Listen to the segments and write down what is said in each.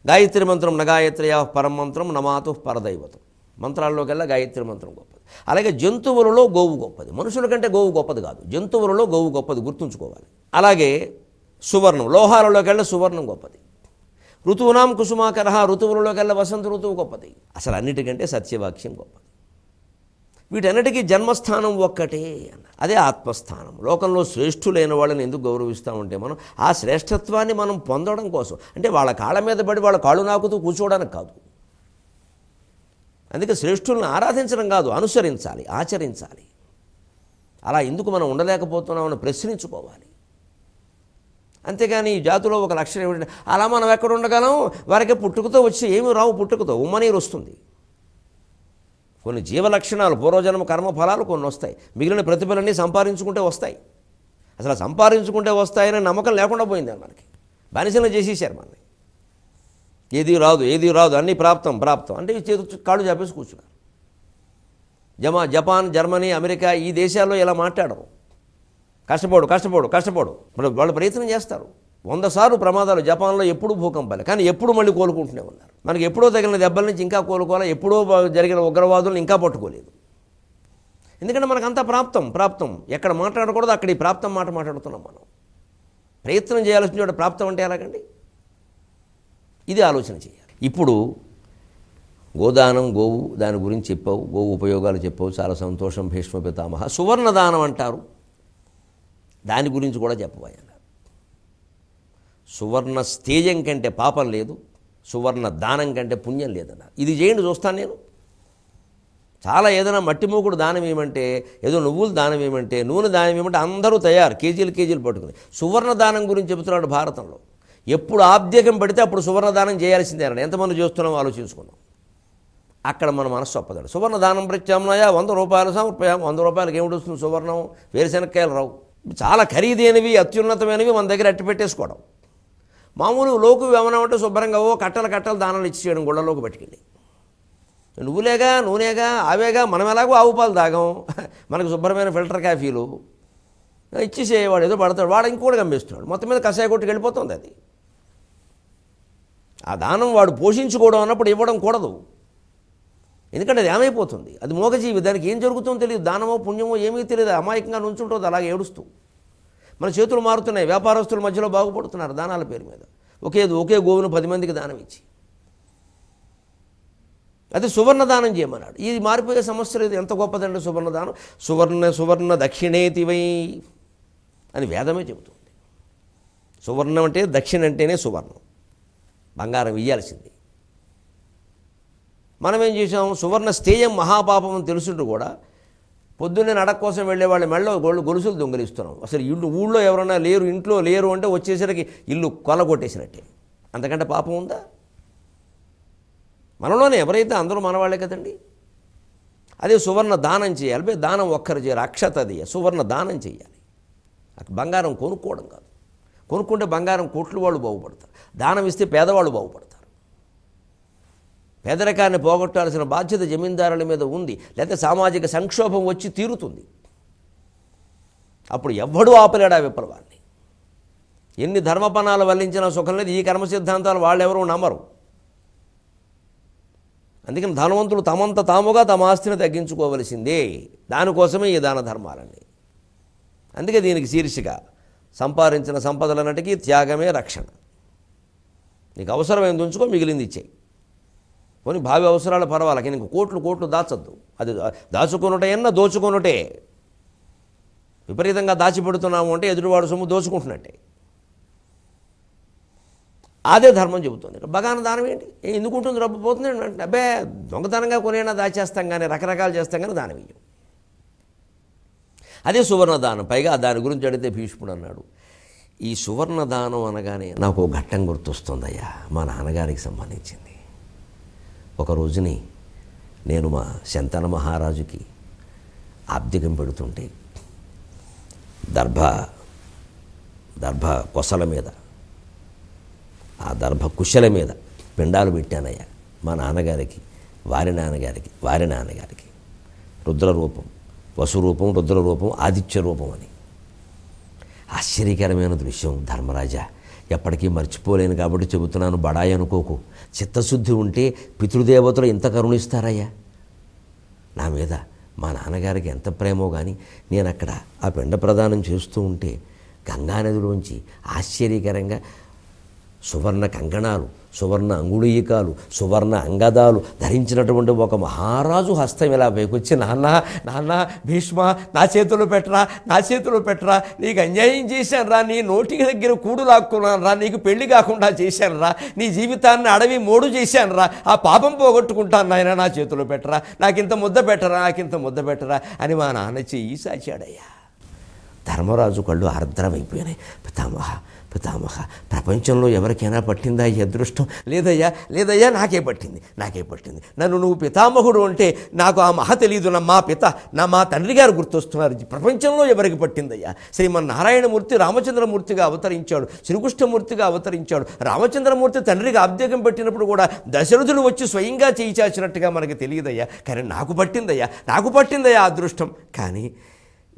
గాయత్రి మంత్రం నగాయత్రయా పరం మంత్రం నమాతు పరదైవతం. మంత్రాల్లోకెల్లా గాయత్రి మంత్రం గొప్పది. అలాగే జంతువులలో గోవు గొప్పది. మనుషుల కంటే గోవు గొప్పది కాదు, జంతువులలో గోవు గొప్పది, గుర్తుంచుకోవాలి. అలాగే సువర్ణం, లోహాలలోకెల్లా సువర్ణం గొప్పది. ఋతువునాం కుసుమాకర, ఋతువులలోకెల్లా వసంత ఋతువు గొప్పది. అసలు అన్నిటికంటే సత్యవాక్యం గొప్పది. వీటన్నిటికీ జన్మస్థానం ఒక్కటే అన్న, అదే ఆత్మస్థానం. లోకంలో శ్రేష్ఠులైన వాళ్ళని ఎందుకు గౌరవిస్తూ ఉంటే మనం ఆ శ్రేష్ఠత్వాన్ని మనం పొందడం కోసం, అంటే వాళ్ళ కాళ్ళ మీద పడి వాళ్ళ కాళ్ళు నాకుతూ కూర్చోవడానికి కాదు. అందుకే శ్రేష్ఠులను ఆరాధించడం కాదు, అనుసరించాలి, ఆచరించాలి. అలా ఎందుకు మనం ఉండలేకపోతున్నామని ప్రశ్నించుకోవాలి. అంతేగాని ఈ జాతిలో ఒక లక్షణం ఏమిటంటే అలా మనం ఎక్కడ ఉండగలం, వారికి పుట్టుకతో వచ్చి ఏమీ రావు, పుట్టుకతో ఉమ్మనీరు వస్తుంది. కొన్ని జీవలక్షణాలు, పూర్వజన్మ కర్మ ఫలాలు కొన్ని వస్తాయి, మిగిలిన ప్రతిభలన్నీ సంపాదించుకుంటే వస్తాయి. అసలు సంపాదించుకుంటే వస్తాయనే నమ్మకం లేకుండా పోయింది మనకి. బానిసలు చేసేసారు మనని. ఏది రాదు, ఏది రాదు, అన్నీ ప్రాప్తం ప్రాప్తం అంటే చేతి కాళ్ళు చాపేసి కూర్చున్నారు. జపాన్, జర్మనీ, అమెరికా ఈ దేశాల్లో ఇలా మాట్లాడరు. కష్టపడు కష్టపడు కష్టపడు, వాళ్ళు ప్రయత్నం చేస్తారు. 100 సార్లు ప్రమాదాలు. జపాన్లో ఎప్పుడూ భూకంపాలు, కానీ ఎప్పుడు మళ్ళీ కోలుకుంటూనే ఉన్నారు. మనకి ఎప్పుడో తగిలిన దెబ్బల నుంచి ఇంకా కోలుకోవాలి, ఎప్పుడో జరిగిన ఉగ్రవాదులను ఇంకా పట్టుకోలేదు. ఎందుకంటే మనకంతా ప్రాప్తం ప్రాప్తం. ఎక్కడ మాట్లాడకూడదు అక్కడ ఈ ప్రాప్తం మాట మాట్లాడుతున్నాం మనం. ప్రయత్నం చేయాల్సిన చోట ప్రాప్తం అంటే ఎలాగండి? ఇది ఆలోచన చేయాలి. ఇప్పుడు గోదానం, గోవు దాని గురించి చెప్పావు, గోవు ఉపయోగాలు చెప్పావు, చాలా సంతోషం. భీష్మ పితామహ. సువర్ణదానం అంటారు, దాని గురించి కూడా చెప్పబోయాను. సువర్ణ స్థేయం కంటే పాపం లేదు, సువర్ణ దానం కంటే పుణ్యం లేదన్నారు. ఇది చేయండి చూస్తాను నేను. చాలా ఏదైనా మట్టి మూకుడు దానం ఏమంటే, ఏదో నువ్వులు దానం ఏమంటే, నూనె దానం ఏమంటే అందరూ తయారు, కేజీలు కేజీలు పట్టుకుని. సువర్ణ దానం గురించి చెబుతున్నాడు భారతంలో. ఎప్పుడు ఆబ్ద్యకం పడితే అప్పుడు సువర్ణ దానం చేయాల్సిందేనండి. ఎంతమంది చేస్తున్నామో ఆలోచించుకున్నాం. అక్కడ మన మనస్సు ఒప్పదండి. సువర్ణ దానం ప్రత్యామ్నాయ 100 రూపాయలు సమర్పయాం. 100 రూపాయలకి ఏమిటి వస్తుంది? సువర్ణం, వేరుశెనక్కాయలు రావు. చాలా ఖరీదైనవి, అత్యున్నతమైనవి మన దగ్గర అట్టి పెట్టేసుకోవడం. మామూలు లోకు ఏమన్నామంటే శుభ్రంగా కట్టలు కట్టలు దానాలు ఇచ్చేయడం, గుళ్ళలోకి పట్టుకెళ్ళి. నువ్వులేగా, నూనెగా, ఆవేగా, మనం ఎలాగో ఆవు పాలు తాగాం, మనకు శుభ్రమైన ఫిల్టర్ కాఫీలు ఇచ్చేసేవాడు. ఏదో పడతాడు, వాడు ఇంకోటి గమ్మేస్తున్నాడు. మొత్తం మీద కషాయ కొట్టుకు వెళ్ళిపోతుంది అది. ఆ దానం వాడు పోషించుకోవడం అన్నప్పుడు ఇవ్వడం కూడదు. ఎందుకంటే అది ఏమైపోతుంది, అది మోగజీవి, దానికి ఏం జరుగుతుందో తెలియదు. దానమో పుణ్యమో ఏమీ తెలియదు, అమాయకంగా నుంచుంటుంది అలాగే ఏడుస్తూ. మన చేతులు మారుతున్నాయి, వ్యాపారస్తుల మధ్యలో బాగుపడుతున్నారు దానాల పేరు మీద. ఒకే గోవును 10 మందికి దానం ఇచ్చి. అది సువర్ణ దానం చేయమన్నాడు. ఇది మారిపోయే సమస్య లేదు. ఎంత గొప్పదండి సువర్ణ దానం. సువర్ణ దక్షిణేతివై అని వేదమే చెబుతుంది. సువర్ణం అంటే దక్షిణ అంటేనే సువర్ణం, బంగారం ఇయ్యాల్సింది. మనం ఏం చేసాం? సువర్ణ స్థేయం మహాపాపం అని తెలుసుంటూ కూడా పొద్దున్నే నడక కోసం వెళ్ళే వాళ్ళ మెళ్ళో గొలుసులు దొంగలిస్తున్నాం. అసలు ఊళ్ళో ఎవరైనా లేరు, ఇంట్లో లేరు అంటే వచ్చేసరికి ఇల్లు కొల్లగొట్టేసినట్టే. అంతకంటే పాపం ఉందా? మనలోనే ఎవరైతే అందరూ మనవాళ్లే కదండి. అదే సువర్ణ దానం చేయాలి. దానం ఒక్కరు చేయాలి, అక్షతది సువర్ణ దానం చేయాలి. బంగారం కొనుక్కోవడం కాదు. కొనుక్కుంటే బంగారం కోట్లు వాళ్ళు బాగుపడతారు, దానం ఇస్తే పేదవాళ్ళు బాగుపడతారు. పేదరికాన్ని పోగొట్టాల్సిన బాధ్యత జమీందారుల మీద ఉంది, లేకపోతే సామాజిక సంక్షోభం వచ్చి తీరుతుంది. అప్పుడు ఎవ్వడూ ఆపలేడా విప్లవాన్ని. ఎన్ని ధర్మపణాలు వల్లించినా సుఖం లేదు. ఈ కర్మ సిద్ధాంతాలు వాళ్ళెవరూ నమ్మరు. అందుకని ధనవంతులు తమంత తాముగా తమ ఆస్తిని తగ్గించుకోవలసిందే. దానికోసమే ఈ దాన ధర్మాలన్నీ. అందుకే దీనికి శీర్షిక సంపాదించిన సంపదలన్నిటికీ త్యాగమే రక్షణ. నీకు అవసరమైంది ఉంచుకో, మిగిలింది ఇచ్చేయి. కొన్ని భావి అవసరాలు పర్వాలకి నీకు కోట్లు దాచద్దు. అది దాచుకొనుటే దోచుకొనుటే. విపరీతంగా దాచిపెడుతున్నాము అంటే ఎదురువాడు సొమ్ము దోచుకుంటున్నట్టే. అదే ధర్మం చెబుతుంది. బగాన దానం ఏంటి? ఎందుకు ఉంటుంది? డబ్బు పోతుంది అంటే అబ్బే దొంగతనంగా కొనైనా దాచేస్తాం కానీ, రకరకాలు చేస్తాం కానీ దానం ఇయ్యం. అదే సువర్ణ దానం. పైగా దాని గురించి అడిగితే భీష్ముడు అన్నాడు, ఈ సువర్ణ దానం అనగానే నాకు ఒక ఘట్టం గుర్తొస్తుందయ్యా, మా నాన్నగారికి సంబంధించింది. ఒక రోజుని నేను మా శంతన మహారాజుకి ఆబ్దికం పెడుతుంటే దర్భ కొసల మీద, ఆ దర్భ కుశల మీద పిండాలు పెట్టానయ్యా. మా నాన్నగారికి, వారి నాన్నగారికి రుద్రరూపం, వసురూపం, రుద్రరూపం, ఆదిత్య రూపం అని. ఆశ్చర్యకరమైన దృశ్యం. ధర్మరాజా, ఎప్పటికీ మర్చిపోలేను కాబట్టి చెబుతున్నాను, బడాయి అనుకోకు. చిత్తశుద్ధి ఉంటే పితృదేవతలు ఇంత కరుణిస్తారయ్యా నా మీద. మా నాన్నగారికి ఎంత ప్రేమో కానీ నేను అక్కడ ఆ పిండ ప్రదానం చేస్తూ ఉంటే గంగానదిలోంచి ఆశ్చర్యకరంగా సువర్ణ కంకణాలు, సువర్ణ అంగుళీయకాలు, సువర్ణ అంగదాలు ధరించినటువంటి ఒక మహారాజు హస్తం ఇలా పైకొచ్చి, నాన్న నాన్న భీష్మ, నా చేతిలో పెట్టరా, నా చేతిలో పెట్టరా, నీకు అన్యాయం చేశాను రా, నీ నోటికి దగ్గర కూడు లాక్కున్నాను రా, నీకు పెళ్లి కాకుండా చేశాను రా, నీ జీవితాన్ని అడవి మోడు చేశాను రా, ఆ పాపం పోగొట్టుకుంటాను నాయన, నా చేతిలో పెట్టరా, నాకింత ముద్ద పెట్టరా, నాకింత ముద్ద పెట్టరా అని మా నాన్న చెయ్యి సాచాడయ్యా. ధర్మరాజు కళ్ళు ఆర్ద్రమైపోయినాయి. పితామహ పితామహ, ప్రపంచంలో ఎవరికైనా పట్టిందా ఈ అదృష్టం? లేదయ్యా లేదయ్యా, నాకే పట్టింది, నాకే పట్టింది. నన్ను నువ్వు పితామహుడు అంటే నాకు ఆ మహ తెలీదు. మా తండ్రి గారు గుర్తొస్తున్నారు. ప్రపంచంలో ఎవరికి పట్టిందయ్యా? శ్రీమన్నారాయణమూర్తి రామచంద్రమూర్తిగా అవతరించాడు, శ్రీకృష్ణమూర్తిగా అవతరించాడు. రామచంద్రమూర్తి తండ్రికి అబ్దేకం పెట్టినప్పుడు కూడా దశరథుడు వచ్చి స్వయంగా చేయి చాచినట్టుగా మనకి తెలియదయ్యా. కానీ నాకు పట్టిందయ్యా అదృష్టం. కానీ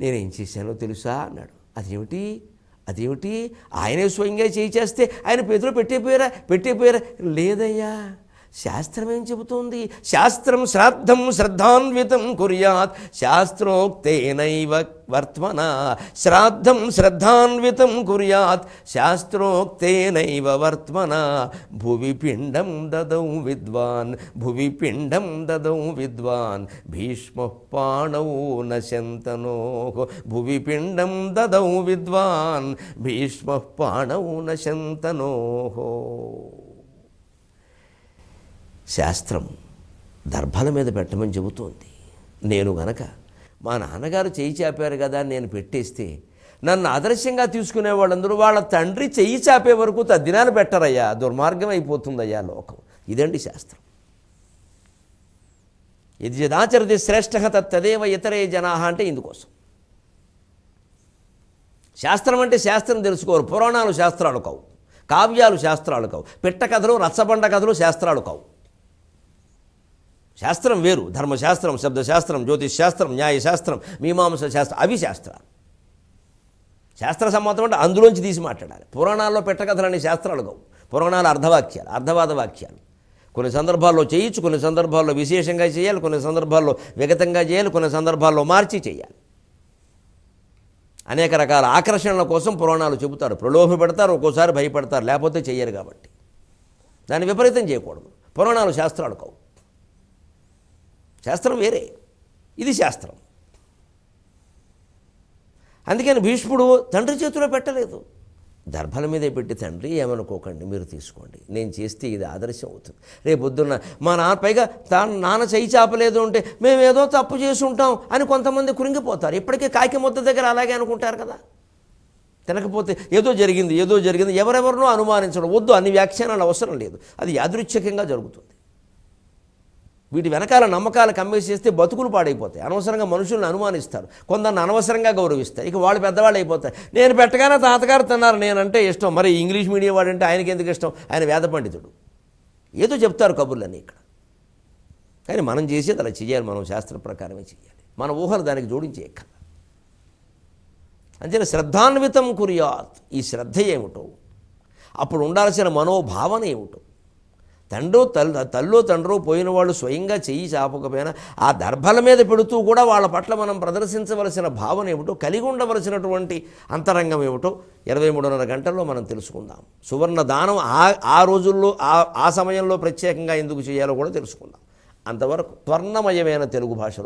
నేనేం చేశానో తెలుసా అన్నాడు. అదేమిటి ఆయనే స్వయంగా చేయి చేస్తే ఆయన చేతిలో పెట్టేపోయారా? లేదయ్యా, శాస్త్రం ఏం చెబుతోంది? శాస్త్రం శ్రాద్ధం శ్రద్ధాన్వితం కుర్యాత్ శాస్త్రోక్తేనైవ వర్త్మన. శ్రాద్ధం శ్రద్ధాన్వితం కుర్యాత్ శాస్త్రోక్తేనైవ వర్త్మన. భువి పిండం దదౌ విద్వాన్ భీష్మ పాణౌ నశంతనో. భువి పిండం దదౌ విద్వాన్ భీష్మ పాణౌ నశంతనో. శాస్త్రం దర్భల మీద పెట్టమని చెబుతోంది. నేను గనక మా నాన్నగారు చేయి చాపారు కదా నేను పెట్టేస్తే నన్ను ఆదర్శంగా తీసుకునే వాళ్ళందరూ వాళ్ళ తండ్రి చెయ్యి చాపే వరకు తద్దినాలు పెట్టరయ్యా, దుర్మార్గం అయిపోతుందయ్యా లోకం. ఇదండి శాస్త్రం. ఇది యదాచరతి శ్రేష్ఠ తత్తదేవ ఇతరే జనాహ అంటే ఇందుకోసం. శాస్త్రం అంటే శాస్త్రం తెలుసుకోరు. పురాణాలు శాస్త్రాలు కావు, కావ్యాలు శాస్త్రాలు కావు, పిట్ట కథలు రచ్చబండ కథలు శాస్త్రాలు కావు. శాస్త్రం వేరు. ధర్మశాస్త్రం, శబ్దశాస్త్రం, జ్యోతిష్ శాస్త్రం, న్యాయశాస్త్రం, మీమాంస శాస్త్రం, అవి శాస్త్రాలు. శాస్త్ర సమ్మతం అంటే అందులోంచి తీసి మాట్లాడాలి. పురాణాల్లో పెట్టకథలని శాస్త్రాలు కావు. పురాణాలు అర్ధవాక్యాలు, అర్ధవాద వాక్యాలు. కొన్ని సందర్భాల్లో చేయొచ్చు, కొన్ని సందర్భాల్లో విశేషంగా చేయాలి, కొన్ని సందర్భాల్లో విగతంగా చేయాలి, కొన్ని సందర్భాల్లో మార్చి చేయాలి. అనేక రకాల ఆకర్షణల కోసం పురాణాలు చెబుతారు, ప్రలోభ పెడతారు, ఒక్కోసారి భయపడతారు, లేకపోతే చెయ్యరు. కాబట్టి దాన్ని విపరీతం చేయకూడదు. పురాణాలు శాస్త్రాలు కావు. శాస్త్రం వేరే, ఇది శాస్త్రం. అందుకని భీష్ముడు తండ్రి చేతిలో పెట్టలేదు, దర్భల మీదే పెట్టి, తండ్రి ఏమనుకోకండి, మీరు తీసుకోండి, నేను చేస్తే ఇది ఆదర్శం అవుతుంది. రేపు పొద్దున్న మా పైగా నాన్న చేయి చాపలేదు అంటే మేమేదో తప్పు చేసి ఉంటాం అని కొంతమంది కురింగిపోతారు. ఇప్పటికే కాకి ముద్ద దగ్గర అలాగే అనుకుంటారు కదా. తినకపోతే ఏదో జరిగింది ఎవరెవరినో అనుమానించడం వద్దు. అన్ని వ్యాఖ్యానాలు అవసరం లేదు. అది యాదృచ్ఛికంగా జరుగుతుంది. వీటి వెనకాల నమ్మకాలు కమ్మేసేస్తే బతుకులు పాడైపోతాయి. అనవసరంగా మనుషులను అనుమానిస్తారు, కొందరిని అనవసరంగా గౌరవిస్తారు. ఇక వాళ్ళు పెద్దవాళ్ళు అయిపోతారు. నేను పెట్టగానే తాతగారు తిన్నారు, నేనంటే ఇష్టం. మరి ఇంగ్లీష్ మీడియం వాడంటే ఆయనకి ఎందుకు ఇష్టం? ఆయన వేద పండితుడు. ఏదో చెప్తారు కబుర్లన్నీ ఇక్కడ. కానీ మనం చేసేది అలా చేయాలి, మనం శాస్త్ర ప్రకారమే చేయాలి. మన ఊహలు దానికి జోడించే ఎక్క. అంతేనా శ్రద్ధాన్వితం కుర్యాత్. ఈ శ్రద్ధ ఏమిటో, అప్పుడు ఉండాల్సిన మనోభావన ఏమిటో. తల్లో తండ్రో పోయిన వాళ్ళు స్వయంగా చెయ్యి చాపకపోయినా ఆ దర్భల మీద పెడుతూ కూడా వాళ్ళ పట్ల మనం ప్రదర్శించవలసిన భావన ఏమిటో, కలిగి ఉండవలసినటువంటి అంతరంగం ఏమిటో 23.5 గంటల్లో మనం తెలుసుకుందాం. సువర్ణ దానం ఆ రోజుల్లో ఆ సమయంలో ప్రత్యేకంగా ఎందుకు చేయాలో కూడా తెలుసుకుందాం. అంతవరకు స్వర్ణమయమైన తెలుగు భాషలో